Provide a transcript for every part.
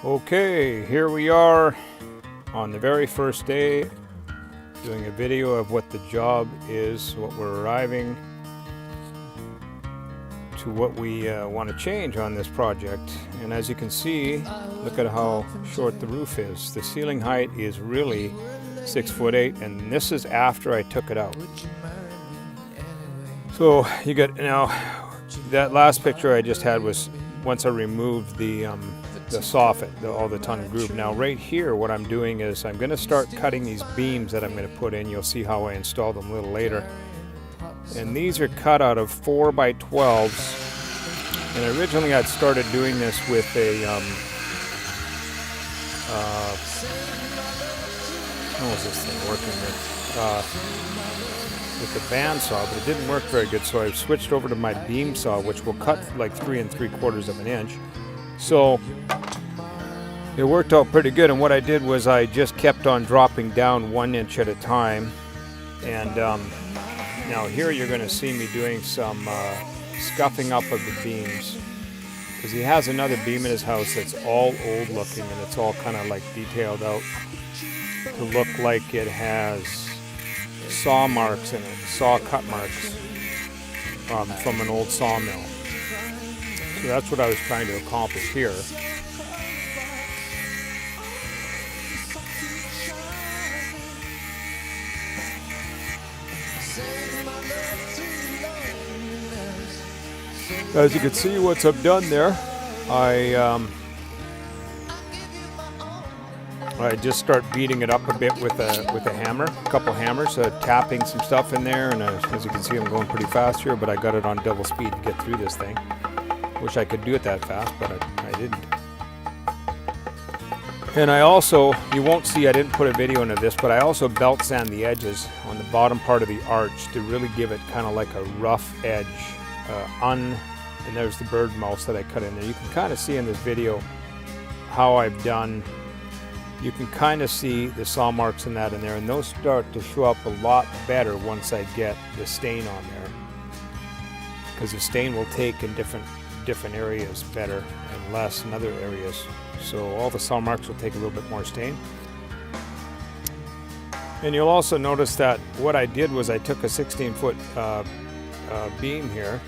Okay, here we are on the very first day doing a video of what the job is, what we're arriving to, what we want to change on this project. And as you can see, look at how short the roof is. The ceiling height is really 6'8", and this is after I took it out. So you got, now that last picture I just had was once I removed the soffit, all the tongue groove. Now right here what I'm doing is I'm going to start cutting these beams that I'm going to put in. You'll see how I install them a little later. And these are cut out of 4x12s. And originally I'd started doing this with a how was this thing working with the bandsaw, but it didn't work very good, so I switched over to my beam saw, which will cut like 3 3/4 of an inch. So it worked out pretty good, and what I did was I just kept on dropping down 1 inch at a time. And now here you're going to see me doing some scuffing up of the beams, because he has another beam in his house that's all old looking, and it's all kind of like detailed out to look like it has saw marks in it, saw cut marks from an old sawmill. So that's what I was trying to accomplish here. As you can see, once I'm done there, I just start beating it up a bit with a hammer, a couple hammers, tapping some stuff in there. And as you can see, I'm going pretty fast here, but I got it on double speed to get through this thing. Wish I could do it that fast, but I didn't. And I also, you won't see, I didn't put a video into this, but I also belt sand the edges on the bottom part of the arch to really give it kind of like a rough edge. And there's the bird mouths that I cut in there. You can kind of see in this video how I've done. You can kind of see the saw marks and that in there, and those start to show up a lot better once I get the stain on there, because the stain will take in different areas better and less in other areas. So all the saw marks will take a little bit more stain. And you'll also notice that what I did was I took a 16-foot beam here,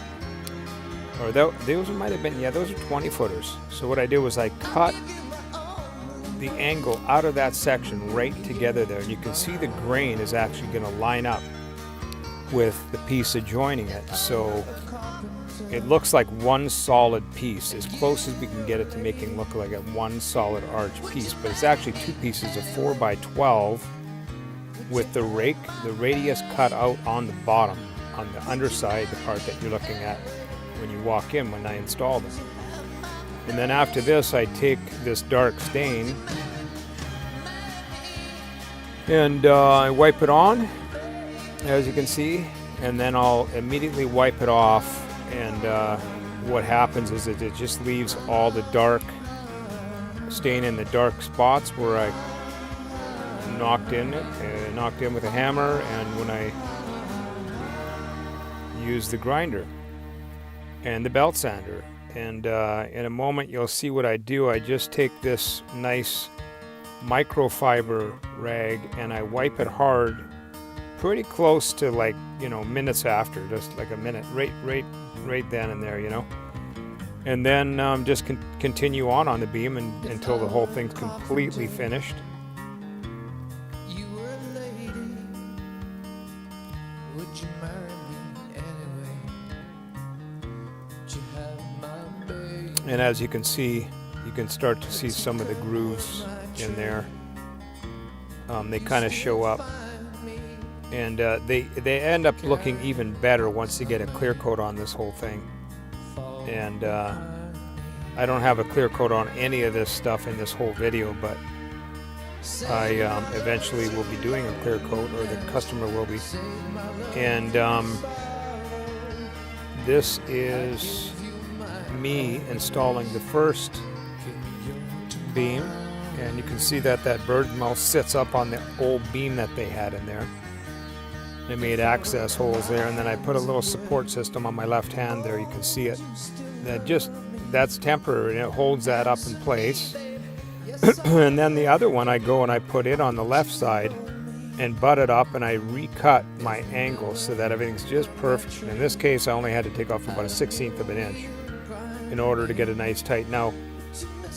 or those might have been, yeah, those are 20-footers. So what I did was I cut the angle out of that section right together there, and you can see the grain is actually going to line up with the piece adjoining it, so it looks like one solid piece, as close as we can get it to making look like a one solid arch piece. But it's actually two pieces of 4x12 with the radius cut out on the bottom, on the underside, the part that you're looking at when you walk in when I installed it. And then after this, I take this dark stain and I wipe it on, as you can see, and then I'll immediately wipe it off. And what happens is that it just leaves all the dark stain in the dark spots where I knocked in with a hammer, and when I use the grinder and the belt sander. And in a moment you'll see what I do. I just take this nice microfiber rag and I wipe it hard, pretty close to, like, you know, minutes after, just like a minute, right then and there, you know. And then just continue on the beam until the whole thing's completely finished. And as you can see, you can start to see some of the grooves in there. They kind of show up, and they end up looking even better once you get a clear coat on this whole thing. And I don't have a clear coat on any of this stuff in this whole video, but I eventually will be doing a clear coat, or the customer will be. And this is me installing the first beam, and you can see that bird mouth sits up on the old beam that they had in there. They made access holes there, and then I put a little support system on my left hand there. You can see it. That's temporary, and it holds that up in place. And then the other one I go and I put it on the left side and butt it up, and I recut my angle so that everything's just perfect. In this case, I only had to take off about a 1/16 of an inch in order to get a nice tight. Now,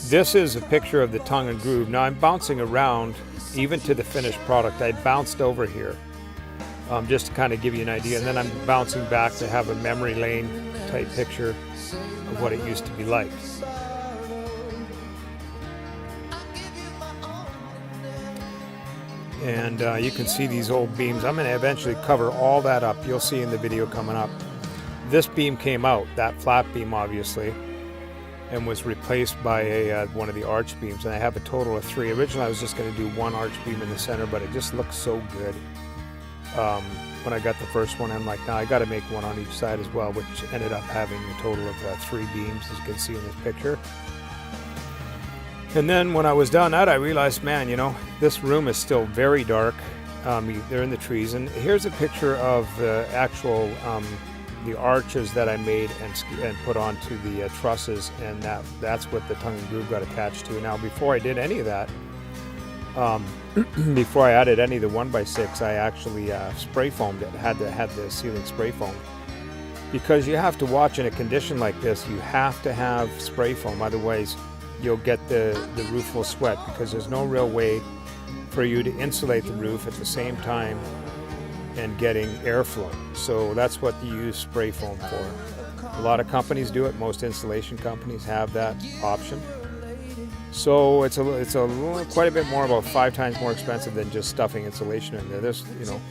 this is a picture of the tongue and groove. Now I'm bouncing around even to the finished product. I bounced over here just to kind of give you an idea, and then I'm bouncing back to have a memory lane type picture of what it used to be like. And you can see these old beams. I'm going to eventually cover all that up. You'll see in the video coming up. This beam came out, that flat beam obviously, and was replaced by one of the arch beams. And I have a total of 3. Originally I was just going to do one arch beam in the center, but it just looks so good. When I got the first one, I'm like, nah, I got to make one on each side as well, which ended up having a total of 3 beams, as you can see in this picture. And then when I was done that, I realized, man, you know, this room is still very dark. They're in the trees. And here's a picture of the actual the arches that I made and put onto the trusses, and that's what the tongue and groove got attached to. Now, before I did any of that, before I added any of the 1x6, I actually spray foamed it. Had the ceiling spray foamed, because you have to watch in a condition like this. You have to have spray foam, otherwise you'll get the roof will sweat, because there's no real way for you to insulate the roof at the same time and getting airflow. So that's what you use spray foam for. A lot of companies do it. Most insulation companies have that option. So it's quite a bit more, about 5 times more expensive than just stuffing insulation in there. This, you know,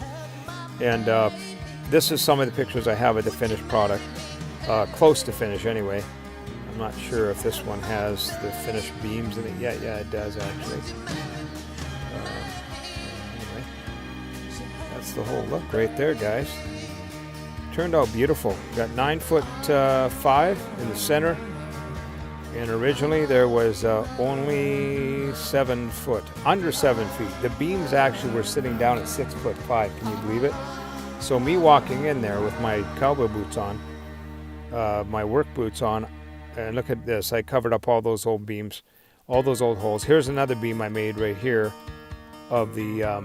and this is some of the pictures I have of the finished product, close to finish anyway. I'm not sure if this one has the finished beams in it yet. Yeah, it does actually. Anyway, that's the whole look right there, guys. Turned out beautiful. Got 9'5" in the center, and originally there was only 7 foot, under 7 feet. The beams actually were sitting down at 6'5". Can you believe it? So me walking in there with my cowboy boots on, my work boots on, and look at this, I covered up all those old beams, all those old holes. Here's another beam I made right here of the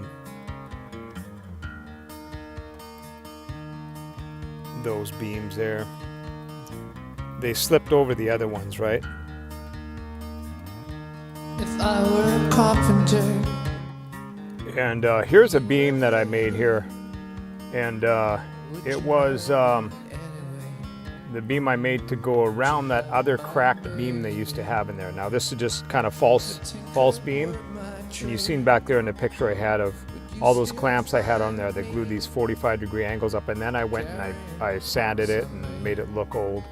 those beams there. They slipped over the other ones, right? If I were a carpenter. And here's a beam that I made here, and it was the beam I made to go around that other cracked beam they used to have in there. Now this is just kind of false beam. And you've seen back there in the picture I had of all those clamps I had on there that glued these 45-degree angles up, and then I went and I sanded it and made it look old.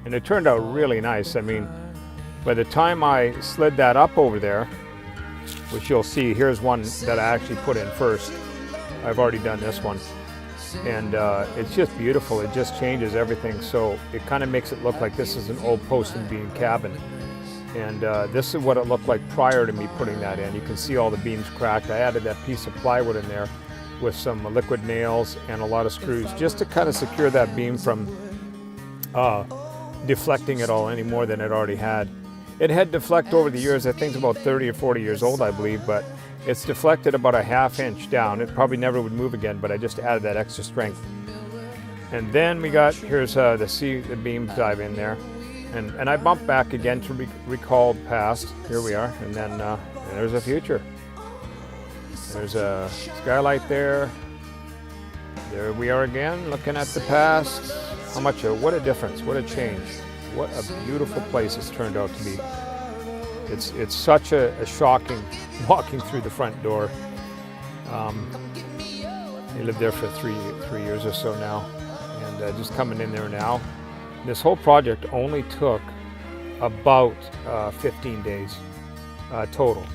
And it turned out really nice. I mean, by the time I slid that up over there, which you'll see, here's one that I actually put in first. I've already done this one. And it's just beautiful. It just changes everything. So it kind of makes it look like this is an old post and beam cabin. And this is what it looked like prior to me putting that in. You can see all the beams cracked. I added that piece of plywood in there with some liquid nails and a lot of screws just to kind of secure that beam from deflecting it all any more than it already had. It had deflected over the years. I think it's about 30 or 40 years old, I believe, but it's deflected about a ½ inch down. It probably never would move again, but I just added that extra strength. And then we got, here's the beam dive in there. And I bumped back again to recall the past. Here we are, and then there's a future. There's a skylight there. There we are again, looking at the past. What a difference, what a change. What a beautiful place it's turned out to be. It's such a shocking walking through the front door. I lived there for three years or so now, and just coming in there now. This whole project only took about 15 days total.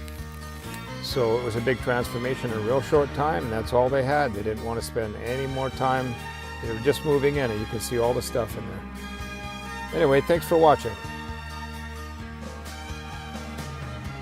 So it was a big transformation in a real short time, and that's all they had. They didn't want to spend any more time. They were just moving in, and you can see all the stuff in there. Anyway, thanks for watching.